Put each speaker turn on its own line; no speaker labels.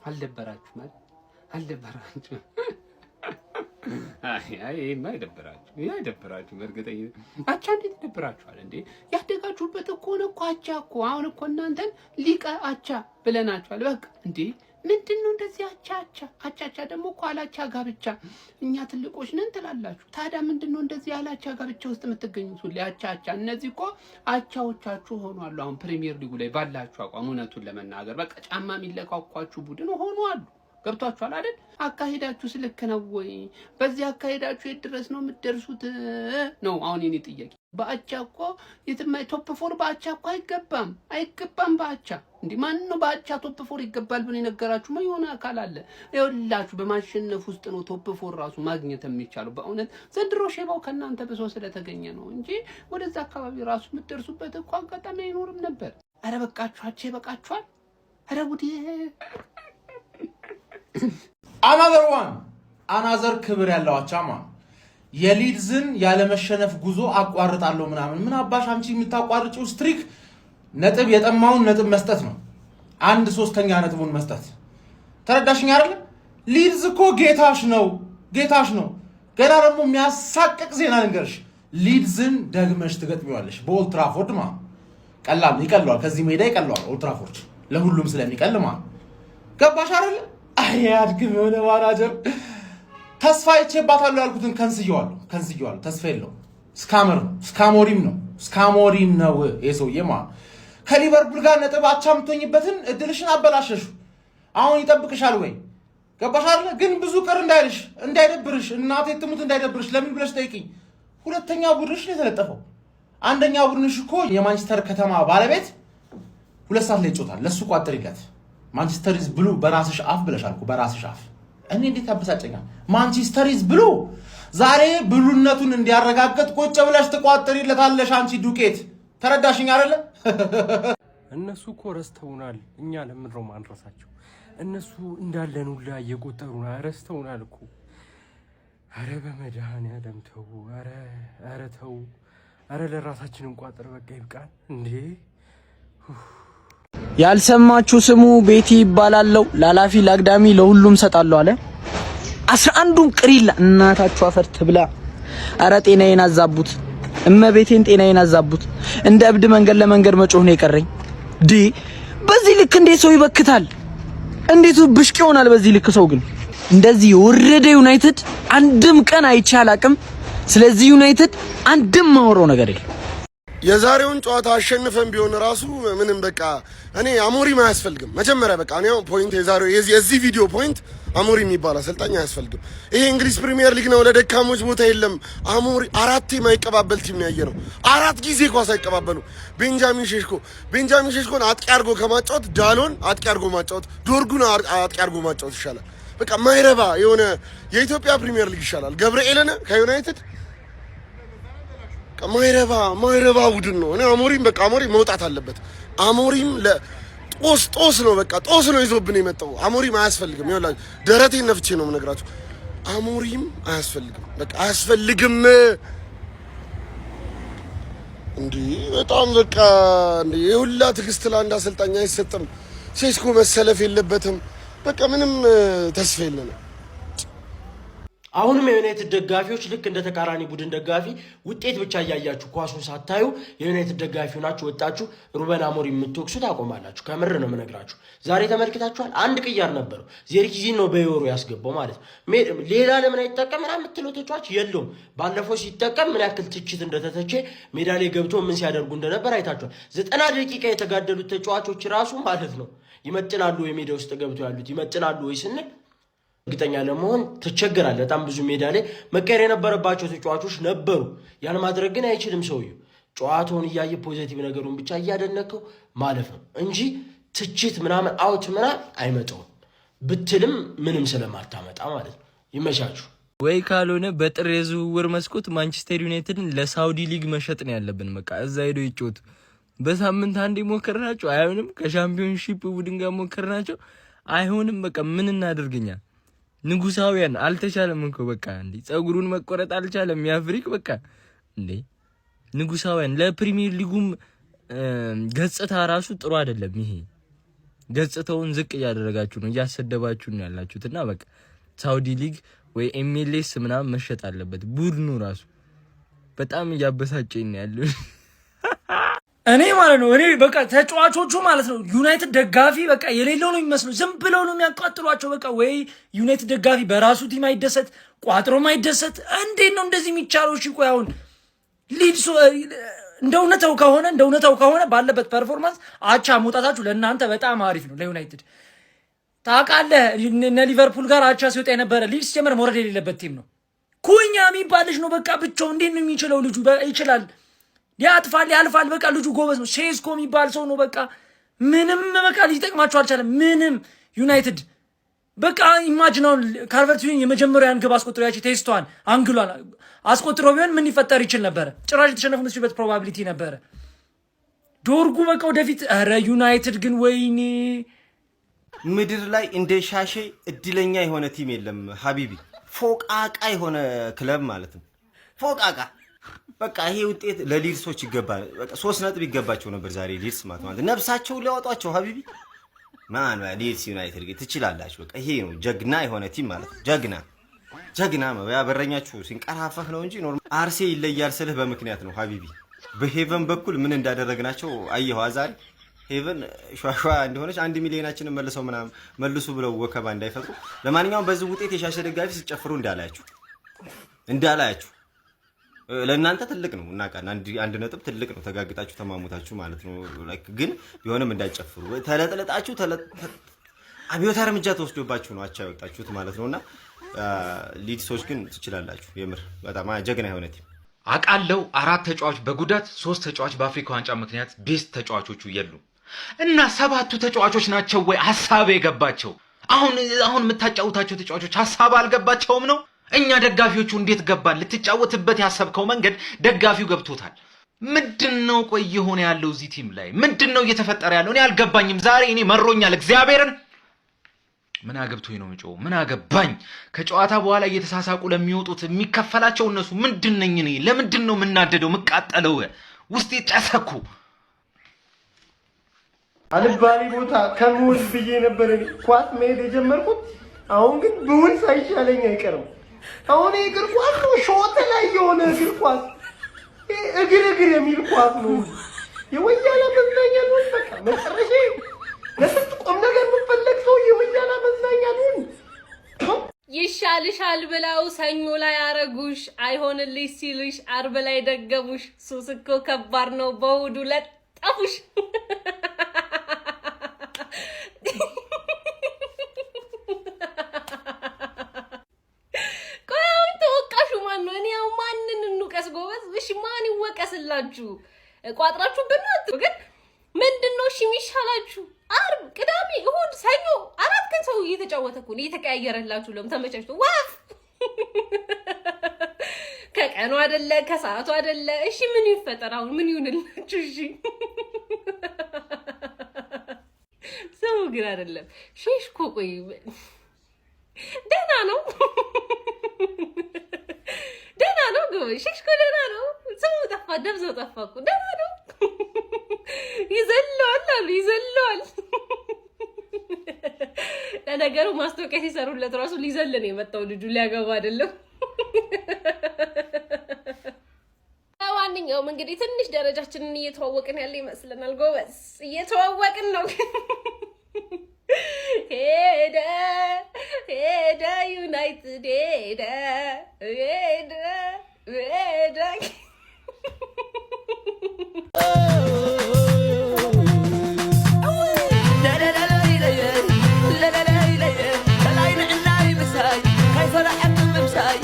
አልደበራችሁ ማለት አልደበራችሁ ይሄማ አይደብራችሁ በእርግጠኝነት አቻ እንዴት ይደብራችኋል እንዴ? ያደጋችሁበት እኮ ነው እኮ አቻ እኮ አሁን እኮ እናንተን ሊቀ አቻ ብለናችኋል። በቃ እንዴ ምንድነው እንደዚህ አቻ ደግሞ እኮ አላቻ ጋብቻ እኛ ትልቆች ነን ትላላችሁ። ታዲያ ምንድነው እንደዚህ አላቻ ጋብቻ ውስጥ የምትገኙት? ሁሌ አቻ እነዚህ እኮ አቻዎቻችሁ ሆኗል። አሁን ፕሪሚየር ሊጉ ላይ ባላችሁ አቋም እውነቱን ለመናገር በቃ ጫማ የሚለካኳችሁ ቡድን ሆኗል። ገብቷችኋል አይደል? አካሄዳችሁ ስልክ ነው ወይ? በዚህ አካሄዳችሁ የት ድረስ ነው የምትደርሱት ነው አሁን የኔ ጥያቄ። በአቻ እኮ የትማይ ቶፕ 4 በአቻ እኮ አይገባም በአቻ እንዴ ማን ነው በአቻ ቶፕ 4 ይገባል ብሎ የነገራችሁ? የሆነ አካል አለ። ይኸውላችሁ በማሸነፍ ውስጥ ነው ቶፕ 4 ራሱ ማግኘት የሚቻለው። በእውነት ዘንድሮ ሼባው ከናንተ ብሶ ስለተገኘ ነው እንጂ ወደዛ አካባቢ ራሱ የምትደርሱበት እኮ አጋጣሚ አይኖርም ነበር። አረ በቃችሁ፣ አቻ ይበቃችኋል። አረ ጉዴ
አናዘር ክብር ያለው አቻማ የሊድዝን ያለ መሸነፍ ጉዞ አቋርጣለሁ ምናምን ምን አባሽ አንቺ የምታቋርጪው ስትሪክ ነጥብ የጠማውን ነጥብ መስጠት ነው። 1/3 ነጥቡን መስጠት ተረዳሽኝ አይደል? ሊድዝ እኮ ጌታሽ ነው። ገና ደግሞ የሚያሳቅቅ ዜና ልንገርሽ። ሊድዝን ደግመሽ ትገጥሚዋለሽ በኦልድ ትራፎርድ ይቀለዋል። ከዚህ ሜዳ ይቀለዋል ኦልድ ትራፎርድ ለሁሉም ስለሚቀልማ ገባሽ አይደል? አያድግም የሆነ ማናጀር ተስፋ ይቼባታለሁ ያልኩትን ከንስየዋለሁ። ተስፋ የለው ስካሞሪም ነው የሰውዬማ። ከሊቨርፑል ጋር ነጥብ አቻ የምትሆኝበትን እድልሽን አበላሸሹ። አሁን ይጠብቅሻል ወይ ገባሽ አይደል? ግን ብዙ ቅር እንዳይደብርሽ እናቴ ትሙት እንዳይደብርሽ ለምን ብለሽ ጠይቂኝ። ሁለተኛ ቡድንሽ ነው የተለጠፈው። አንደኛ ቡድንሽ እኮ የማንቸስተር ከተማ ባለቤት 2 ሰዓት ላይ ይጮታል። ለሱ ቋጥሪለት ማንቸስተር ኢዝ ብሉ በራስሽ አፍ ብለሻል እኮ በራስሽ አፍ። እኔ እንዴት ያበሳጨኛል? ማንቸስተር ኢዝ ብሉ ዛሬ ብሉነቱን እንዲያረጋግጥ ቁጭ ብለሽ ትቋጥሪለታለሽ አንቺ ዱቄት። ተረዳሽኝ አይደለ?
እነሱ እኮ ረስተውናል። እኛ ለምን ነው ማንረሳቸው? እነሱ እንዳለን ሁላ እየቆጠሩና ረስተውናል እኮ። አረ በመድኃኒዓለም ተው። አረ ተው። አረ ለራሳችን እንቋጥር በቃ ይብቃን እንዴ።
ያልሰማችሁ ስሙ ቤቲ ይባላልው። ላላፊ ላግዳሚ ለሁሉም ሰጣለሁ አለ። 11ዱም ቅሪላ እናታችሁ አፈር ትብላ። አረ ጤናዬን አዛቡት፣ እመቤቴን ጤናዬን አዛቡት። እንደ እብድ መንገድ ለመንገድ መጮህ ነው የቀረኝ። በዚህ ልክ እንዴት ሰው ይበክታል? እንዴት ብሽቅ ይሆናል? በዚህ ልክ ሰው ግን እንደዚህ ወረደ ዩናይትድ አንድም ቀን አይቻል አቅም። ስለዚህ ዩናይትድ አንድም ማወራው ነገር የለም።
የዛሬውን ጨዋታ አሸንፈን ቢሆን ራሱ ምንም በቃ እኔ አሞሪም አያስፈልግም። መጀመሪያ በቃ እኔ ፖይንት የዛሬው የዚህ ቪዲዮ ፖይንት አሞሪም የሚባል አሰልጣኝ አያስፈልግም። ይሄ እንግሊዝ ፕሪሚየር ሊግ ነው፣ ለደካሞች ቦታ የለም። አሞሪም 4 የማይቀባበል ቲም ነው ያየነው። 4 ጊዜ ኳስ አይቀባበሉ። ቤንጃሚን ሼሽኮን አጥቂ አድርጎ ከማጫወት ዳሎን አጥቂ አድርጎ ማጫወት፣ ዶርጉን አጥቂ አድርጎ ማጫወት ይሻላል። በቃ ማይረባ የሆነ የኢትዮጵያ ፕሪሚየር ሊግ ይሻላል። ገብርኤልን ከዩናይትድ ማይረባ ቡድን ነው። እኔ አሞሪም መውጣት አለበት። አሞሪም ጦስ ነው፣ በቃ ጦስ ነው ይዞብን የመጣው። አሞሪም አያስፈልግም። ይኸውላችሁ ደረቴን ነፍቼ ነው የምነግራችሁ። አሞሪም አያስፈልግም፣ በቃ አያስፈልግም። እንዴ በጣም በቃ እንዴ የሁላ ትዕግስት ለአንድ አሰልጣኝ አይሰጥም። ሴስኮ መሰለፍ የለበትም። በቃ ምንም ተስፋ የለንም።
አሁንም የዩናይትድ ደጋፊዎች ልክ እንደ ተቃራኒ ቡድን ደጋፊ ውጤት ብቻ እያያችሁ ኳሱን ሳታዩ የዩናይትድ ደጋፊ ሆናችሁ ወጣችሁ ሩበን አሞሪም የምትወቅሱት አቆማላችሁ። ከምር ነው የምነግራችሁ። ዛሬ ተመልክታችኋል። አንድ ቅያር ነበረው። ዜርኪዚን ነው በዮሮ ያስገባው ማለት ነው። ሌላ ለምን አይጠቀም ምናምን የምትለው ተጫዋች የለውም። ባለፈው ሲጠቀም ምን ያክል ትችት እንደተተቸ ሜዳ ላይ ገብቶ ምን ሲያደርጉ እንደነበር አይታችኋል። 90 ደቂቃ የተጋደሉት ተጫዋቾች ራሱ ማለት ነው ይመጥናሉ ወይ ሜዳ ውስጥ ገብቶ ያሉት ይመጥናሉ ወይ ስንል እርግጠኛ ለመሆን ተቸገራል። በጣም ብዙ ሜዳ ላይ መቀየር የነበረባቸው ተጫዋቾች ነበሩ። ያን ማድረግ ግን አይችልም። ሰውየው ጨዋታውን እያየ ፖዚቲቭ ነገሩን ብቻ እያደነቀው ማለፍ ነው እንጂ ትችት ምናምን አውት ምናምን አይመጣውም። ብትልም ምንም ስለማታመጣ ማለት ነው። ይመቻችሁ።
ወይ ካልሆነ በጥር የዝውውር መስኮት ማንቸስተር ዩናይትድን ለሳውዲ ሊግ መሸጥ ነው ያለብን። በቃ እዛ ሄዶ ይጮቱ። በሳምንት አንዴ ሞከርናቸው አይሆንም። ከሻምፒዮንሺፕ ቡድን ጋር ሞከርናቸው አይሆንም። በቃ ምን እናደርግኛ? ንጉሳውያን አልተቻለም እኮ በቃ እንዴ ጸጉሩን መቆረጥ አልቻለም። ያፍሪክ በቃ እንዴ ንጉሳውያን ለፕሪሚየር ሊጉም ገጽታ ራሱ ጥሩ አይደለም። ይሄ ገጽታውን ዝቅ ያደረጋችሁ ነው ያሰደባችሁ ነው ያላችሁትና በቃ ሳውዲ ሊግ ወይ ኤምኤልኤስ ምናምን መሸጥ አለበት ቡድኑ ራሱ በጣም ያበሳጨኝ ነው ያለው
እኔ ማለት ነው እኔ በቃ ተጫዋቾቹ ማለት ነው ዩናይትድ ደጋፊ በቃ የሌለው ነው የሚመስለው ዝም ብለው ነው የሚያቃጥሏቸው በቃ ወይ ዩናይትድ ደጋፊ በራሱ ቲም አይደሰት ቋጥሮም አይደሰት እንዴት ነው እንደዚህ የሚቻለው እሺ ቆይ አሁን ሊድስ እንደውነታው ከሆነ ባለበት ፐርፎርማንስ አቻ መውጣታችሁ ለእናንተ በጣም አሪፍ ነው ለዩናይትድ ታውቃለህ እነ ሊቨርፑል ጋር አቻ ሲወጣ የነበረ ሊድስ ጀመር መውረድ የሌለበት ቲም ነው ኩኛ የሚባል ልጅ ነው በቃ ብቻው እንዴት ነው የሚችለው ልጁ ይችላል ያልፋል በቃ ልጁ ጎበዝ ነው ሼስኮ የሚባል ሰው ነው በቃ ምንም በቃ ሊጠቅማቸው አልቻለም ምንም ዩናይትድ በቃ ኢማጂናው ካልቨርት-ሉዊን የመጀመሪያን ግብ አስቆጥሮ ያቺ ቴስቷን አንግሏን አስቆጥሮ ቢሆን ምን ይፈጠር ይችል ነበር ጭራሽ የተሸነፈ መስበት ፕሮባቢሊቲ ነበር ዶርጉ በቃ ወደፊት ኧረ ዩናይትድ ግን ወይኔ
ምድር ላይ እንደ ሻሼ እድለኛ የሆነ ቲም የለም ሀቢቢ ፎቃቃ የሆነ ክለብ ማለት ነው ፎቃቃ በቃ ይሄ ውጤት ለሊድሶች ይገባል በቃ 3 ነጥብ ይገባቸው ነበር ዛሬ ሊድስ ማለት ነፍሳቸው ሊያወጣቸው ሀቢቢ ማን ሊድስ ዩናይትድ ትችላላችሁ በቃ ይሄ ነው ጀግና የሆነ ቲም ማለት ነው ጀግና ያበረኛችሁ ሲንቀራፈፍ ነው እንጂ ኖርማል አርሴ ይለያል ስልህ በምክንያት ነው ሀቢቢ በሄቨን በኩል ምን እንዳደረግናቸው አየሁ ዛሬ ሄቨን ሿሿ እንደሆነች 1 ሚሊዮናችንን መልሱ ብለው ወከባ እንዳይፈጥሩ ለማንኛውም በዚህ ውጤት የሻሸ ደጋፊ ሲጨፍሩ እንዳላያችሁ ለእናንተ ትልቅ ነው እና አንድ ነጥብ ትልቅ ነው ተጋግጣችሁ ተማሙታችሁ ማለት ነው ላይክ ግን ቢሆንም እንዳይጨፍሩ ተለጥለጣችሁ አብዮታ እርምጃ ተወስዶባችሁ ነው አቻ ያወጣችሁት ማለት ነውና ሊድሶች ግን ትችላላችሁ የምር በጣም ጀግና የሆነ ቲም
አቃለው 4 ተጫዋች በጉዳት 3 ተጫዋች በአፍሪካ ዋንጫ ምክንያት ቤስት ተጫዋቾቹ የሉ እና 7ቱ ተጫዋቾች ናቸው ወይ ሐሳብ የገባቸው አሁን የምታጫውታቸው ተጫዋቾች ሐሳብ አልገባቸውም ነው እኛ ደጋፊዎቹ እንዴት ገባን ልትጫወትበት ያሰብከው መንገድ ደጋፊው ገብቶታል ምንድነው ቆይ የሆነ ያለው እዚህ ቲም ላይ ምንድነው እየተፈጠረ ያለው እኔ አልገባኝም ዛሬ እኔ መሮኛል እግዚአብሔርን ምን አገብቶኝ ነው ምጮው ምን አገባኝ ከጨዋታ በኋላ እየተሳሳቁ ለሚወጡት የሚከፈላቸው እነሱ ምንድነኝ እኔ ለምንድነው ምናደደው ምቃጠለው ውስጤ ጨሰኩ
አልባሌ ቦታ ከመውል ብዬ ነበር እኔ ኳስ መሄድ የጀመርኩት አሁን ግን ብውል ሳይሻለኝ አይቀርም አሁን እግር ኳስ ነው ሾት ላይ የሆነ እግር ኳስ እግር የሚል ኳስ ነው የወያላ መዝናኛ ነው በቃ መጨረሻ ለስንት ቆም ነገር ምፈለግ ሰው የወያላ መዝናኛ ነው
ይሻልሻል ብለው ሰኞ ላይ አረጉሽ አይሆንልሽ ሲሉሽ አርብ ላይ ደገሙሽ ሱስ እኮ ከባድ ነው በውዱ ለጣፉሽ ማን ይወቀስላችሁ ቋጥራችሁ በእናት ግን ምንድነው እሺ የሚሻላችሁ አርብ ቅዳሜ እሁድ ሰኞ 4 ቀን ሰው እየተጫወተ እኮ ነው እየተቀያየረላችሁ ለም ተመቻችቶ ዋፍ ከቀኑ አይደለ ከሰዓቱ አይደለ እሺ ምን ይፈጠር አሁን ምን ይሁንላችሁ እሺ ሰው ግን አይደለም ሼሽኮ ቆይ ደህና ነው ሼሽኮ ደህና ነው ሰው ጠፋ ደብዘው ጠፋ እኮ ደህና ነው ይዘለዋል ለነገሩ ማስታወቂያ ሲሰሩለት ራሱ ሊዘል ነው የመጣው ልጁ ሊያገባ አይደለም ለማንኛውም እንግዲህ ትንሽ ደረጃችንን እየተዋወቅን ያለ ይመስለናል ጎበዝ እየተዋወቅን ነው ሄደ ዩናይትድ ሄደ
فرحت بمساي